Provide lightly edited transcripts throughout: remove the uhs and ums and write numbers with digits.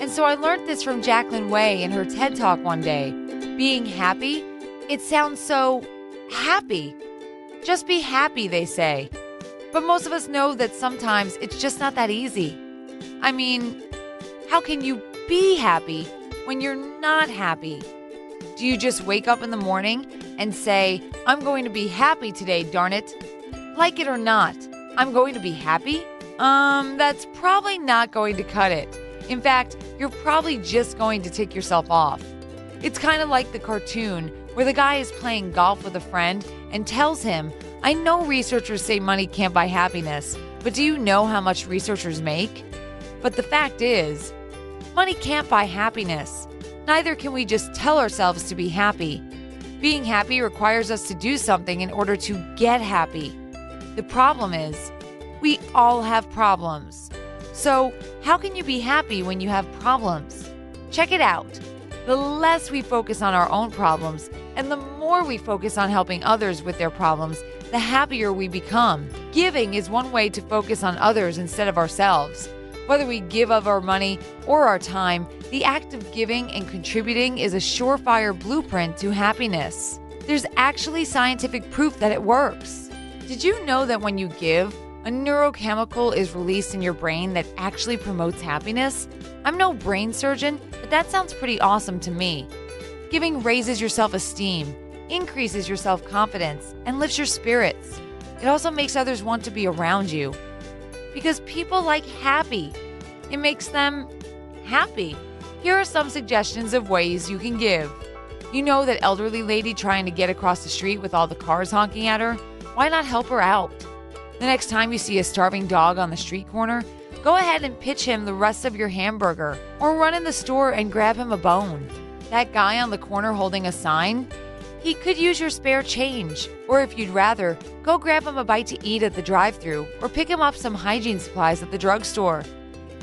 And so I learned this from Jacqueline Way in her TED Talk one day. Being happy, it sounds so happy. Just be happy, they say. But most of us know that sometimes it's just not that easy. I mean, how can you be happy when you're not happy? Do you just wake up in the morning and say, I'm going to be happy today, darn it? Like it or not, I'm going to be happy? That's probably not going to cut it. In fact, you're probably just going to tick yourself off. It's kind of like the cartoon where the guy is playing golf with a friend and tells him, I know researchers say money can't buy happiness, but do you know how much researchers make? But the fact is, money can't buy happiness. Neither can we just tell ourselves to be happy. Being happy requires us to do something in order to get happy. The problem is, we all have problems. So, how can you be happy when you have problems? Check it out. The less we focus on our own problems and the more we focus on helping others with their problems, the happier we become. Giving is one way to focus on others instead of ourselves. Whether we give of our money or our time, the act of giving and contributing is a surefire blueprint to happiness. There's actually scientific proof that it works. Did you know that when you give, a neurochemical is released in your brain that actually promotes happiness? I'm no brain surgeon, but that sounds pretty awesome to me. Giving raises your self-esteem, increases your self-confidence, and lifts your spirits. It also makes others want to be around you. Because people like happy. It makes them happy. Here are some suggestions of ways you can give. You know that elderly lady trying to get across the street with all the cars honking at her? Why not help her out? The next time you see a starving dog on the street corner, go ahead and pitch him the rest of your hamburger or run in the store and grab him a bone. That guy on the corner holding a sign? He could use your spare change. Or if you'd rather, go grab him a bite to eat at the drive-thru or pick him up some hygiene supplies at the drugstore.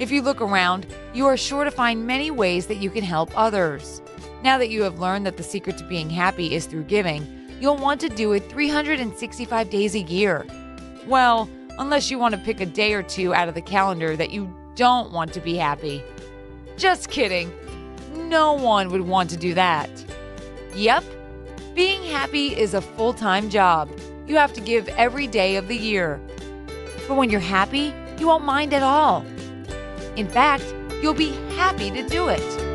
If you look around, you are sure to find many ways that you can help others. Now that you have learned that the secret to being happy is through giving, you'll want to do it 365 days a year. Well, unless you want to pick a day or two out of the calendar that you don't want to be happy. Just kidding. No one would want to do that. Yep, being happy is a full-time job. You have to give every day of the year. But when you're happy, you won't mind at all. In fact, you'll be happy to do it.